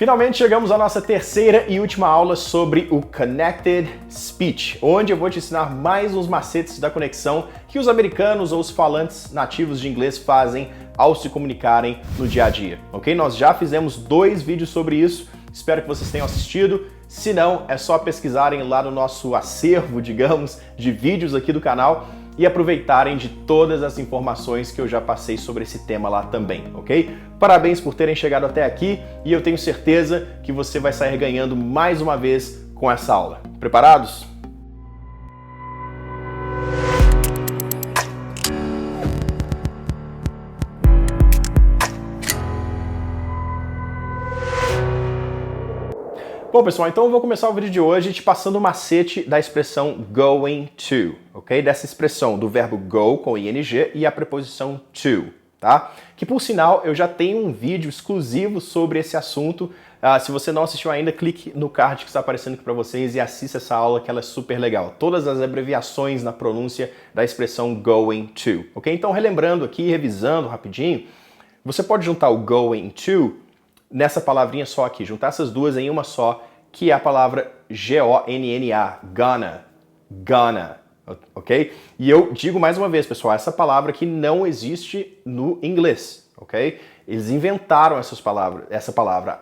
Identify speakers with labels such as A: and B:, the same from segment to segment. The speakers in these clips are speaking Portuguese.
A: Finalmente chegamos à nossa terceira e última aula sobre o Connected Speech, onde eu vou te ensinar mais uns macetes da conexão que os americanos ou os falantes nativos de inglês fazem ao se comunicarem no dia a dia, ok? Nós já fizemos 2 vídeos sobre isso, espero que vocês tenham assistido. Se não, é só pesquisarem lá no nosso acervo, digamos, de vídeos aqui do canal e aproveitarem de todas as informações que eu já passei sobre esse tema lá também, ok? Parabéns por terem chegado até aqui e eu tenho certeza que você vai sair ganhando mais uma vez com essa aula. Preparados? Bom, pessoal, então eu vou começar o vídeo de hoje te passando o macete da expressão going to, ok? Dessa expressão do verbo go com ing e a preposição to, tá? Que, por sinal, eu já tenho um vídeo exclusivo sobre esse assunto. Se você não assistiu ainda, clique no card que está aparecendo aqui para vocês e assista essa aula que ela é super legal. Todas as abreviações na pronúncia da expressão going to, ok? Então, relembrando aqui, revisando rapidinho, você pode juntar o going to nessa palavrinha só aqui, juntar essas duas em uma só, que é a palavra G-O-N-N-A, gonna, ok? E eu digo mais uma vez, pessoal, essa palavra aqui não existe no inglês, ok? Eles inventaram essa palavra,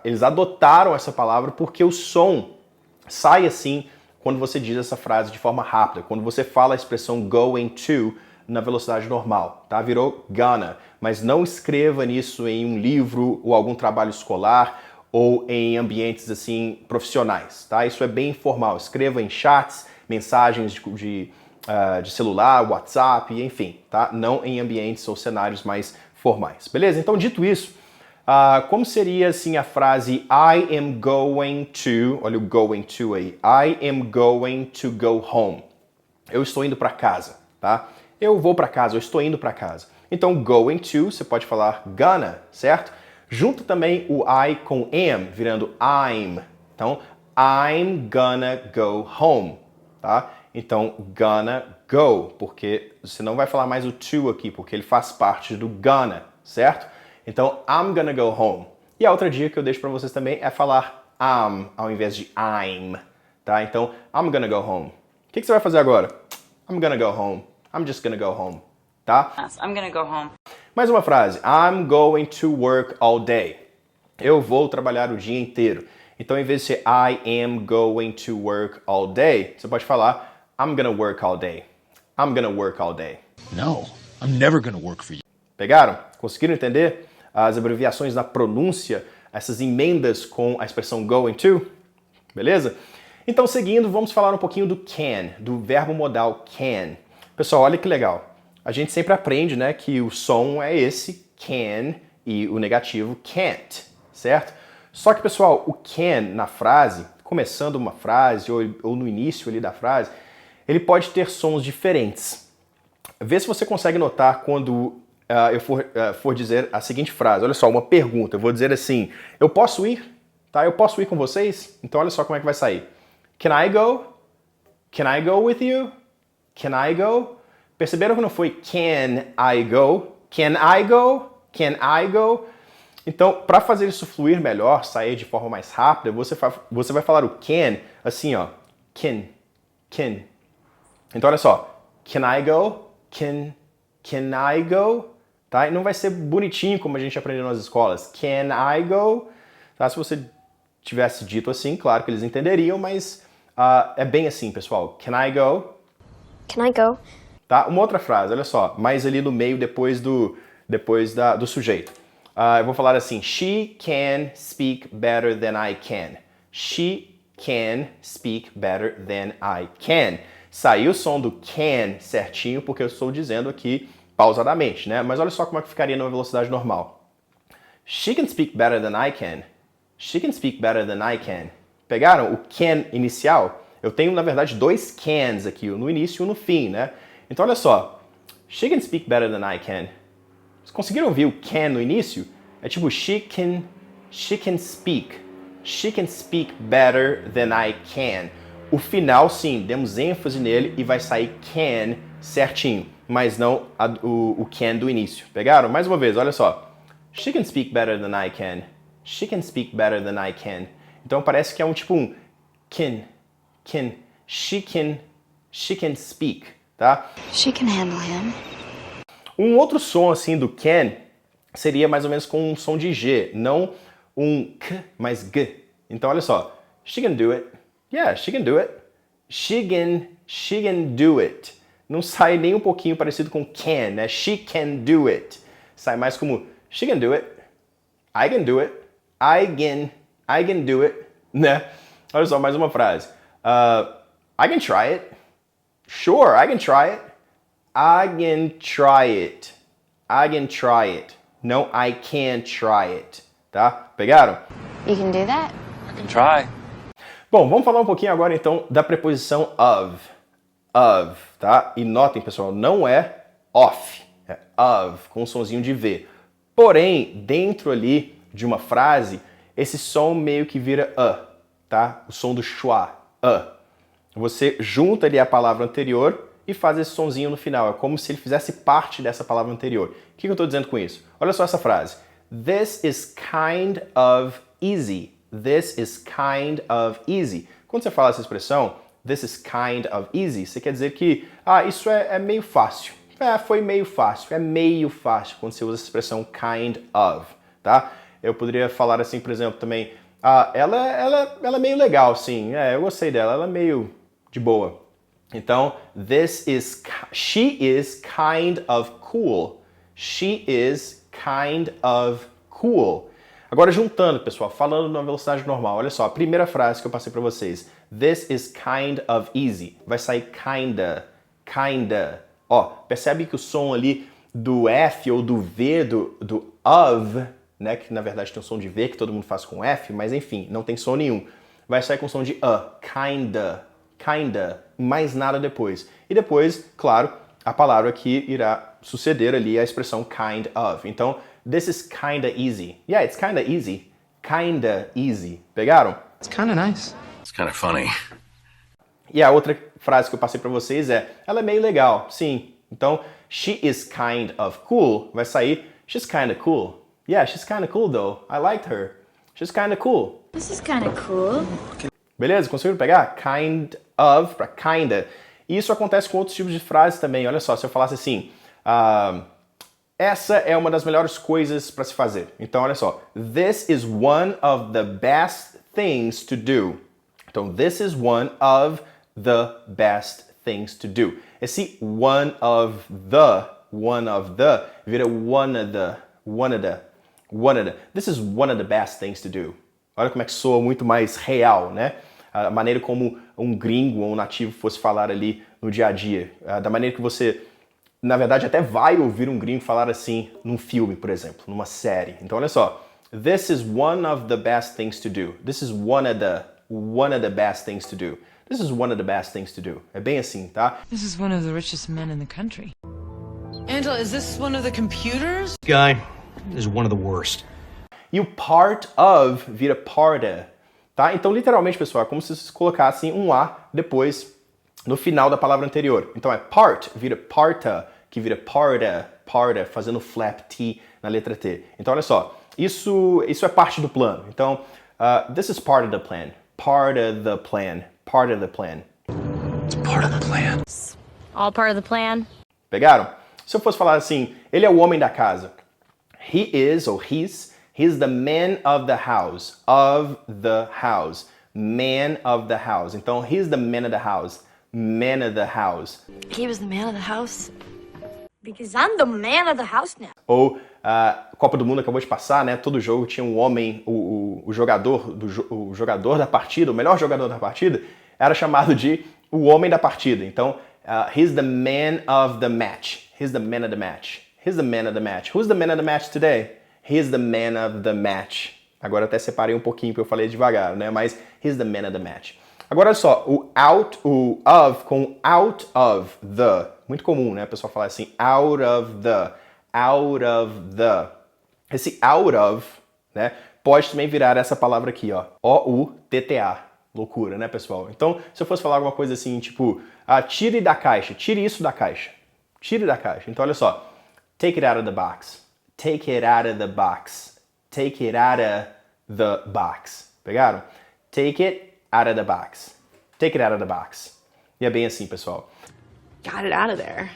A: eles adotaram essa palavra porque o som sai assim quando você diz essa frase de forma rápida, quando você fala a expressão going to na velocidade normal, tá? Virou gonna, mas não escreva nisso em um livro ou algum trabalho escolar ou em ambientes assim profissionais, tá? Isso é bem informal. Escreva em chats, mensagens de celular, WhatsApp, enfim, tá? Não em ambientes ou cenários mais formais, beleza? Então, dito isso, como seria assim a frase I am going to, olha o going to aí, I am going to go home. Eu estou indo para casa, tá? Eu vou para casa, eu estou indo para casa. Então, going to, você pode falar gonna, certo? Junto também o I com am, virando I'm. Então, I'm gonna go home, tá? Então, gonna go, porque você não vai falar mais o to aqui, porque ele faz parte do gonna, certo? Então, I'm gonna go home. E a outra dica que eu deixo para vocês também é falar am ao invés de I'm, tá? Então, I'm gonna go home. O que você vai fazer agora? I'm gonna go home. I'm just gonna go home, tá?
B: Yes, I'm gonna go home.
A: Mais uma frase. I'm going to work all day. Eu vou trabalhar o dia inteiro. Então, em vez de ser I am going to work all day, você pode falar I'm gonna work all day. I'm gonna work all day.
C: No, I'm never gonna work for you.
A: Pegaram? Conseguiram entender as abreviações na pronúncia, essas emendas com a expressão going to? Beleza? Então, seguindo, vamos falar um pouquinho do can, do verbo modal can. Pessoal, olha que legal. A gente sempre aprende, né, que o som é esse, can, e o negativo can't, certo? Só que, pessoal, o can na frase, começando uma frase ou no início ali da frase, ele pode ter sons diferentes. Vê se você consegue notar quando eu for dizer a seguinte frase. Olha só, uma pergunta. Eu vou dizer assim, eu posso ir? Tá? Eu posso ir com vocês? Então, olha só como é que vai sair. Can I go? Can I go with you? Can I go? Perceberam que não foi can I go? Can I go? Can I go? Então, para fazer isso fluir melhor, sair de forma mais rápida, você vai falar o can assim, ó. Can. Então, olha só. Can I go? Can I go? Tá? E não vai ser bonitinho como a gente aprendeu nas escolas. Can I go? Tá? Se você tivesse dito assim, claro que eles entenderiam, mas é bem assim, pessoal. Can I go?
D: Can I go?
A: Tá? Uma outra frase, olha só, mais ali no meio depois do sujeito. Eu vou falar assim, she can speak better than I can. She can speak better than I can. Saiu o som do can certinho porque eu estou dizendo aqui pausadamente, né? Mas olha só como é que ficaria numa velocidade normal. She can speak better than I can. She can speak better than I can. Pegaram o can inicial? Eu tenho, na verdade, 2 cans aqui, um no início e um no fim, né? Então, olha só. She can speak better than I can. Vocês conseguiram ouvir o can no início? É tipo, she can speak. She can speak better than I can. O final, sim, demos ênfase nele e vai sair can certinho, mas não o can do início. Pegaram? Mais uma vez, olha só. She can speak better than I can. She can speak better than I can. Então parece que é um tipo um can. She can speak, tá?
B: She can handle him.
A: Um outro som assim do can seria mais ou menos com um som de G, não um K, mas G. Então olha só. She can do it. Yeah, she can do it. She can do it. Não sai nem um pouquinho parecido com can, né? She can do it. Sai mais como she can do it. I can do it. I can do it, né? Olha só, mais uma frase. I can try it. Sure, I can try it. I can try it. I can try it. Não, I can try it. Tá? Pegaram?
B: You can do that?
C: I can try.
A: Bom, vamos falar um pouquinho agora então da preposição of. Of, tá? E notem, pessoal, não é of, é of, com um sonzinho de V. Porém, dentro ali de uma frase, esse som meio que vira tá? O som do schwa, Você junta ali a palavra anterior e faz esse sonzinho no final. É como se ele fizesse parte dessa palavra anterior. O que eu estou dizendo com isso? Olha só essa frase. This is kind of easy. This is kind of easy. Quando você fala essa expressão, this is kind of easy, você quer dizer que, isso é meio fácil. Foi meio fácil. É meio fácil quando você usa essa expressão kind of, tá? Eu poderia falar assim, por exemplo, também, ela é meio legal, sim. Eu gostei dela, ela é meio de boa. Então, she is kind of cool. She is kind of cool. Agora, juntando, pessoal, falando numa velocidade normal, olha só, a primeira frase que eu passei para vocês. This is kind of easy. Vai sair kinda. Ó, percebe que o som ali do F ou do V, do of, né, que na verdade tem um som de V que todo mundo faz com F, mas enfim, não tem som nenhum. Vai sair com som de kinda, mais nada depois. E depois, claro, a palavra que irá suceder ali é a expressão kind of. Então, this is kinda easy. Yeah, it's kinda easy. Kinda easy. Pegaram?
C: It's kind of nice. It's kind of funny.
A: E a outra frase que eu passei para vocês ela é meio legal, sim. Então, she is kind of cool, vai sair, she's kinda cool. Yeah, she's kinda cool though. I liked her. She's kinda cool.
B: This is kind of cool.
A: Beleza? Conseguiram pegar? Kind of para kinda. E isso acontece com outros tipos de frases também. Olha só, se eu falasse assim, essa é uma das melhores coisas para se fazer. Então, olha só. This is one of the best things to do. Então, this is one of the best things to do. Esse one of the vira one of the. This is one of the best things to do. Olha como é que soa muito mais real, né? A maneira como um gringo ou um nativo fosse falar ali no dia a dia. Da maneira que você, na verdade, até vai ouvir um gringo falar assim num filme, por exemplo, numa série. Então, olha só. This is one of the best things to do. This is one of the best things to do. This is one of the best things to do. É bem assim, tá?
D: This is one of the richest men in the country. Angela, is this one of the computers?
C: Guy is one of the worst.
A: E o part of vira parta, tá? Então, literalmente, pessoal, é como se vocês colocassem um A depois, no final da palavra anterior. Então, é part, vira parta, que vira parta, fazendo flap T na letra T. Então, olha só, isso é parte do plano. Então, this is part of the plan. Part of the plan. Part of the plan.
C: It's part of the plan.
B: All part of the plan?
A: Pegaram? Se eu fosse falar assim, ele é o homem da casa. He is, ou he's the man of the house. Of the house. Man of the house. Então, he's the man of the house. Man of the house.
B: He was the man of the house? Because I'm the man of the house now.
A: Ou Copa do Mundo acabou de passar, né? Todo jogo tinha um homem, o jogador da partida, o melhor jogador da partida, era chamado de o homem da partida. Então, he's the man of the match. He's the man of the match. He's the man of the match. Who's the man of the match today? He's the man of the match. Agora até separei um pouquinho porque eu falei devagar, né? Mas he's the man of the match. Agora olha só, o of com out of the. Muito comum, né? A pessoa falar assim, out of the. Out of the. Esse out of, né? Pode também virar essa palavra aqui, ó. O-U-T-T-A. Loucura, né, pessoal? Então, se eu fosse falar alguma coisa assim, tipo, tire da caixa, tire isso da caixa. Tire da caixa. Então, olha só. Take it out of the box. Take it out of the box. Take it out of the box. Pegaram? Take it out of the box. Take it out of the box. E é bem assim, pessoal.
E: Got it out of there.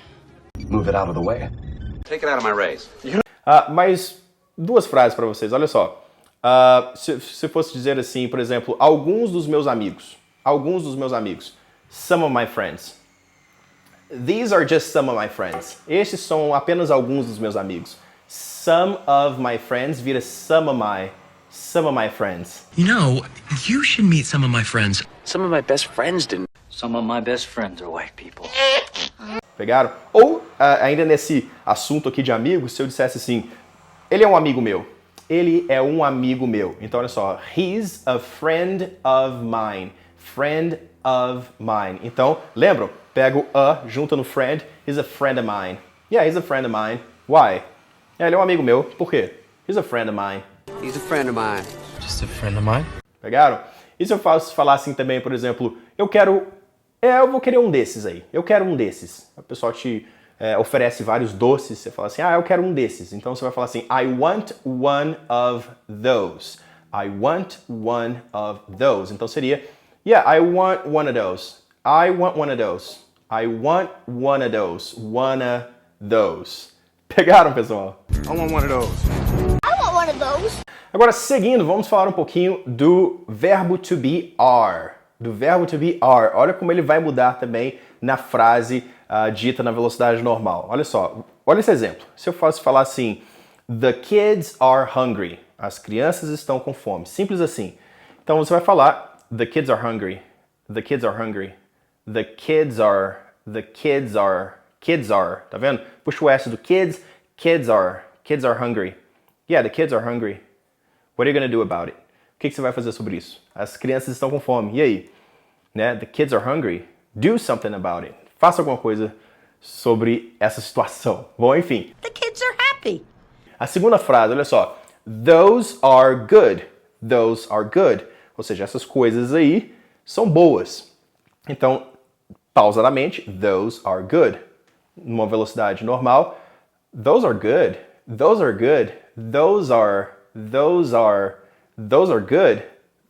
C: Move it out of the way.
F: Take it out of my race.
A: Mais duas frases para vocês, olha só. Se fosse dizer assim, por exemplo, alguns dos meus amigos. Alguns dos meus amigos. Some of my friends. These are just some of my friends. Estes são apenas alguns dos meus amigos. Some of my friends vira some of my friends.
C: You know, you should meet some of my friends.
F: Some of my best friends didn't. Some of my best friends are white people.
A: Pegaram? Ou, ainda nesse assunto aqui de amigos, se eu dissesse assim, ele é um amigo meu. Ele é um amigo meu. Então, olha só. He's a friend of mine. Friend of mine. Então, lembram? Pego a, junta no friend. He's a friend of mine. Yeah, he's a friend of mine. Why? Ele é um amigo meu. Por quê? He's a friend of mine.
G: He's a friend of mine.
C: Just a friend of mine.
A: Pegaram? E se eu falar assim também, por exemplo, eu vou querer um desses aí. Eu quero um desses. O pessoal te oferece vários doces. Você fala assim, eu quero um desses. Então você vai falar assim, I want one of those. I want one of those. Então seria, yeah, I want one of those. I want one of those. I want one of those. One of those. Pegaram, pessoal?
G: I want one of those.
B: I want one of those.
A: Agora, seguindo, vamos falar um pouquinho do verbo to be are. Do verbo to be are. Olha como ele vai mudar também na frase dita na velocidade normal. Olha só, olha esse exemplo. Se eu fosse falar assim, the kids are hungry. As crianças estão com fome. Simples assim. Então você vai falar, the kids are hungry. The kids are hungry. The kids are. Tá vendo? Puxa o S do kids. Kids are hungry. Yeah, the kids are hungry. What are you going to do about it? O que você vai fazer sobre isso? As crianças estão com fome. E aí? Né? The kids are hungry. Do something about it. Faça alguma coisa sobre essa situação. Bom, enfim.
E: The kids are happy.
A: A segunda frase, olha só. Those are good. Those are good. Ou seja, essas coisas aí são boas. Então, pausadamente, those are good. Numa velocidade normal, those are good. Those are good. Those are good.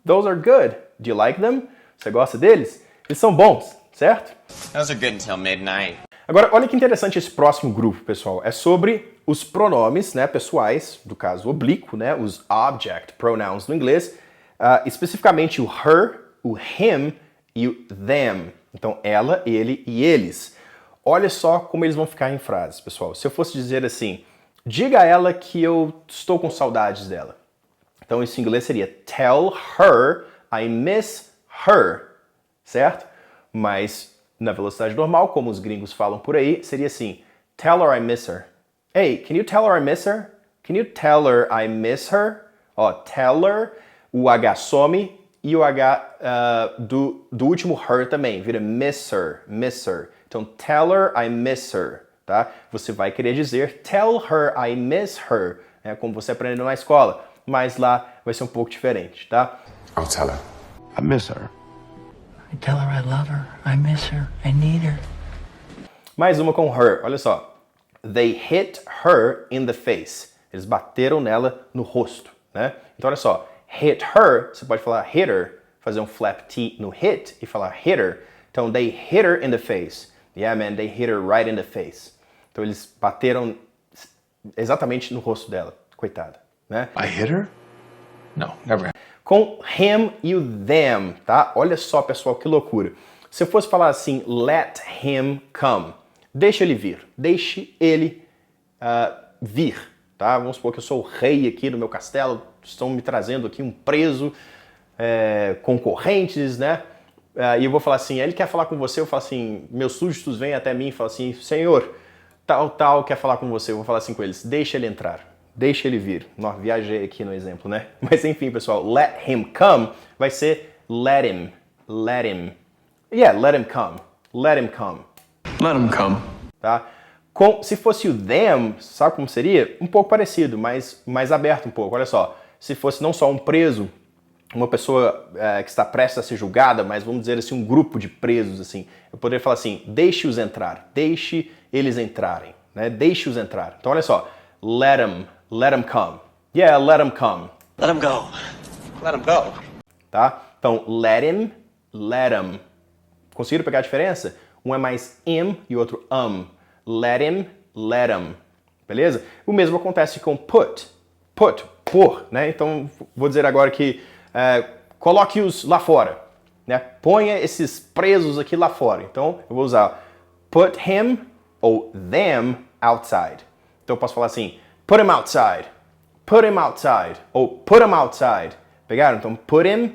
A: Those are good. Do you like them? Você gosta deles? Eles são bons, certo?
H: Those are good until midnight.
A: Agora, olha que interessante esse próximo grupo, pessoal. É sobre os pronomes, né, pessoais, do caso oblíquo, né, os object pronouns no inglês, especificamente o her, o him e o them. Então, ela, ele e eles. Olha só como eles vão ficar em frases, pessoal. Se eu fosse dizer assim, diga a ela que eu estou com saudades dela. Então, isso em inglês seria tell her I miss her, certo? Mas na velocidade normal, como os gringos falam por aí, seria assim, tell her I miss her. Hey, can you tell her I miss her? Can you tell her I miss her? Ó, tell her, o H some e o H do último her também, vira miss her. Então, tell her I miss her, tá? Você vai querer dizer tell her I miss her, né? Como você aprendeu na escola, mas lá vai ser um pouco diferente, tá?
G: I'll tell her.
C: I miss her.
I: I tell her I love her, I miss her, I need her.
A: Mais uma com her, olha só. They hit her in the face. Eles bateram nela no rosto, né? Então, olha só. Hit her, você pode falar hit her, fazer um flap T no hit e falar hit her. Então, they hit her in the face. Yeah, man, they hit her right in the face. Então, eles bateram exatamente no rosto dela. Coitada, né?
C: I hit her? No, never.
A: Com him e o them, tá? Olha só, pessoal, que loucura. Se eu fosse falar assim, let him come. Deixa ele vir. Deixe ele vir, tá? Vamos supor que eu sou o rei aqui do meu castelo. Estão me trazendo aqui um preso, concorrentes, né? E eu vou falar assim, ele quer falar com você, eu falo assim, meus súditos vêm até mim e falam assim, senhor, tal, quer falar com você. Eu vou falar assim com eles, deixa ele entrar. Deixa ele vir. Nossa, viajei aqui no exemplo, né? Mas enfim, pessoal, let him come vai ser let him. Yeah, let him come. Let him come.
C: Let him come.
A: Tá? Se fosse o them, sabe como seria? Um pouco parecido, mas mais aberto um pouco. Olha só, se fosse não só um preso, uma pessoa que está prestes a ser julgada, mas vamos dizer assim, um grupo de presos, assim, eu poderia falar assim, deixe-os entrar. Deixe eles entrarem. Né? Deixe-os entrar. Então, olha só, let him come. Yeah, let him come.
H: Let him go.
G: Let him go.
A: Tá? Então, let him, let him. Conseguiram pegar a diferença? Um é mais im e o outro Let him, let him. Beleza? O mesmo acontece com put. Put, pôr, né? Então, vou dizer agora que coloque-os lá fora. Né? Ponha esses presos aqui lá fora. Então, eu vou usar put him ou them outside. Então, eu posso falar assim, put him outside. Put him outside. Ou put him outside. Pegaram? Então, put him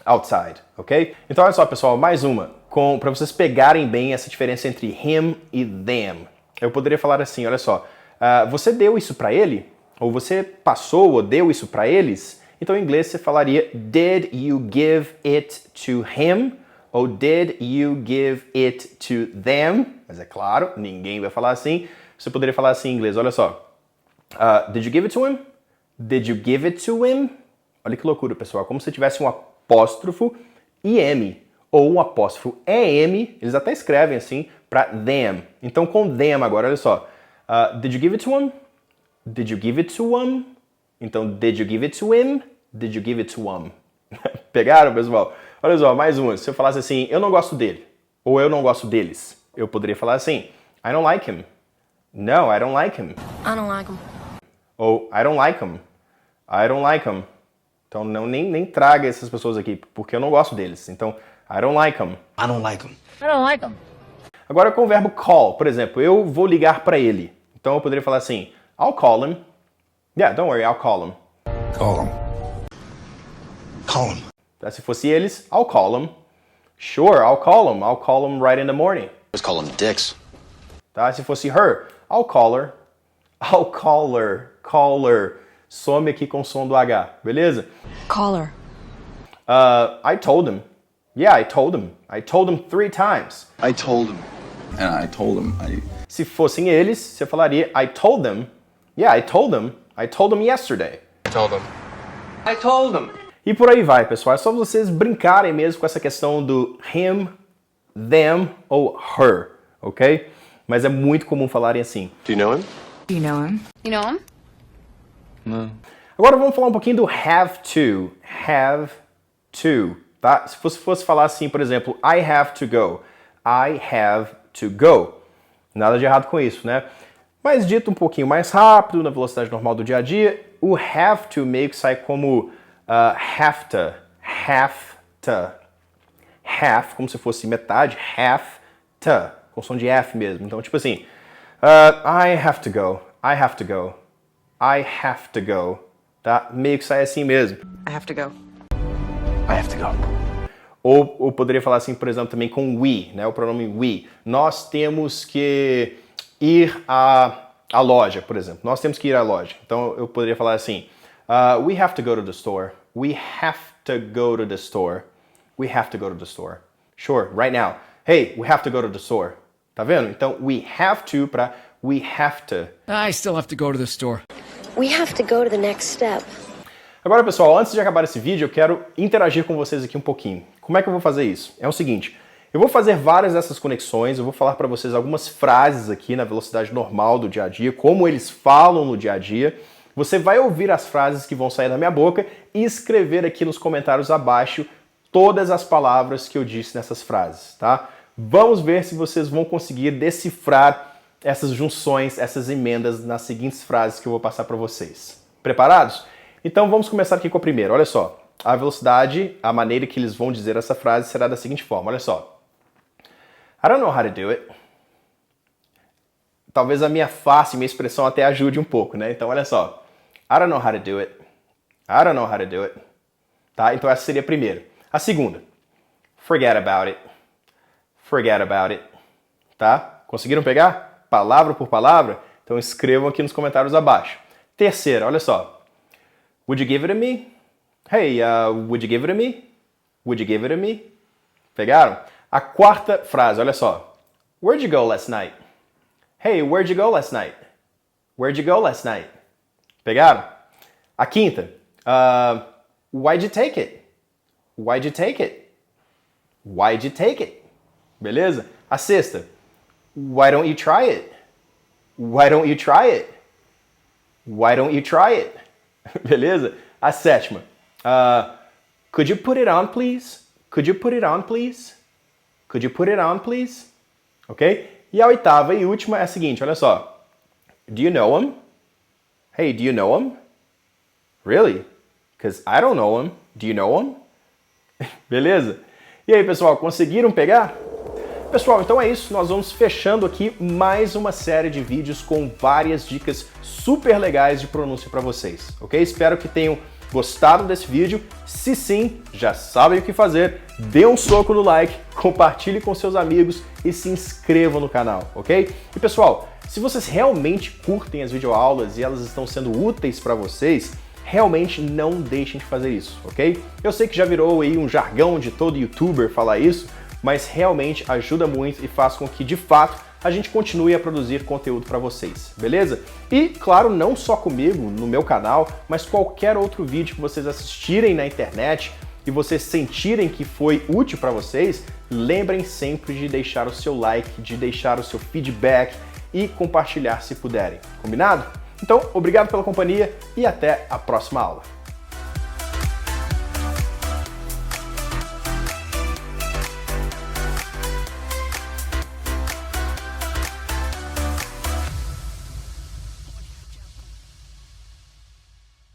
A: outside, ok? Então, olha só, pessoal, mais uma. Para vocês pegarem bem essa diferença entre him e them. Eu poderia falar assim, olha só. Você deu isso para ele? Ou você passou ou deu isso para eles? Então, em inglês, você falaria did you give it to him? Ou did you give it to them? Mas é claro, ninguém vai falar assim. Você poderia falar assim em inglês, olha só. Did you give it to him? Did you give it to him? Olha que loucura, pessoal. Como se tivesse um apóstrofo IM ou um apóstrofo EM. Eles até escrevem assim para them. Então, com them agora, olha só. Did you give it to him? Did you give it to him? Então, did you give it to him? Did you give it to him? Pegaram, pessoal? Olha só, mais uma. Se eu falasse assim, eu não gosto dele. Ou eu não gosto deles. Eu poderia falar assim, I don't like him. No, I don't like him.
B: I don't like him.
A: Ou I don't like him. I don't like him. Então nem traga essas pessoas aqui, porque eu não gosto deles. Então, I don't like him.
C: I don't like him.
B: I don't like him.
A: Agora com o verbo call, por exemplo, eu vou ligar para ele. Então eu poderia falar assim, I'll call him. Yeah, don't worry, I'll call him.
C: Call him. Call him.
A: Tá? Se fosse eles, I'll call him. Sure, I'll call him. I'll call him right in the morning.
F: Let's call him dicks.
A: Tá? Se fosse her, I'll call her. I'll call her. Call her. Some aqui com o som do H, beleza?
D: Caller.
A: I told him. Yeah, I told him. I told him 3 times.
C: I told him. And I told him.
A: Se fossem eles, você falaria I told them. Yeah, I told them. I told them yesterday.
C: I told him.
G: I told him.
A: E por aí vai, pessoal. É só vocês brincarem mesmo com essa questão do him, them ou her, ok? Mas é muito comum falarem assim.
G: Do you know him?
D: Do you know him?
E: You know him?
C: No.
A: Agora vamos falar um pouquinho do have to. Have to, tá? Se fosse falar assim, por exemplo, I have to go. I have to go. Nada de errado com isso, né? Mas dito um pouquinho mais rápido, na velocidade normal do dia a dia, o have to meio que sai como have to. Have to. Half, como se fosse metade. Have to. Com som de F mesmo. Então, tipo assim, I have to go. I have to go. I have to go. Tá? Meio que sai assim mesmo.
D: I have to go.
C: I have to go.
A: Ou poderia falar assim, por exemplo, também com we, né? O pronome we. Nós temos que ir à loja, por exemplo. Nós temos que ir à loja. Então eu poderia falar assim, we have to go to the store. We have to go to the store. We have to go to the store. Sure, right now. Hey, we have to go to the store. Tá vendo? Então, we have to para we have to.
J: I still have to go to the store.
B: We have to go to the next step.
A: Agora, pessoal, antes de acabar esse vídeo, eu quero interagir com vocês aqui um pouquinho. Como é que eu vou fazer isso? É o seguinte, eu vou fazer várias dessas conexões, eu vou falar para vocês algumas frases aqui na velocidade normal do dia a dia, como eles falam no dia a dia. Você vai ouvir as frases que vão sair da minha boca e escrever aqui nos comentários abaixo todas as palavras que eu disse nessas frases, tá? Vamos ver se vocês vão conseguir decifrar essas junções, essas emendas nas seguintes frases que eu vou passar para vocês. Preparados? Então vamos começar aqui com a primeira. Olha só, a velocidade, a maneira que eles vão dizer essa frase será da seguinte forma. Olha só. I don't know how to do it. Talvez a minha face, minha expressão até ajude um pouco, né? Então olha só. I don't know how to do it. I don't know how to do it. Tá? Então essa seria a primeira. A segunda. Forget about it. Forget about it. Tá? Conseguiram pegar? Palavra por palavra? Então escrevam aqui nos comentários abaixo. Terceira, olha só. Would you give it to me? Hey, would you give it to me? Would you give it to me? Pegaram? A quarta frase, olha só. Where'd you go last night? Hey, where'd you go last night? Where'd you go last night? Pegaram? A quinta. Why'd you take it? Why'd you take it? Why'd you take it? Beleza? A sexta. Why don't you try it? Why don't you try it? Why don't you try it? Beleza? A sétima. Could you put it on, please? Could you put it on, please? Could you put it on, please? Ok? E a oitava e última é a seguinte, olha só. Do you know him? Hey, do you know him? Really? Because I don't know him. Do you know him? Beleza? E aí, pessoal, conseguiram pegar? Pessoal, então é isso. Nós vamos fechando aqui mais uma série de vídeos com várias dicas super legais de pronúncia para vocês, ok? Espero que tenham gostado desse vídeo. Se sim, já sabem o que fazer. Dê um soco no like, compartilhe com seus amigos e se inscrevam no canal, ok? E pessoal, se vocês realmente curtem as videoaulas e elas estão sendo úteis para vocês, realmente não deixem de fazer isso, ok? Eu sei que já virou aí um jargão de todo youtuber falar isso, mas realmente ajuda muito e faz com que, de fato, a gente continue a produzir conteúdo para vocês, beleza? E, claro, não só comigo, no meu canal, mas qualquer outro vídeo que vocês assistirem na internet e vocês sentirem que foi útil para vocês, lembrem sempre de deixar o seu like, de deixar o seu feedback e compartilhar se puderem, combinado? Então, obrigado pela companhia e até a próxima aula.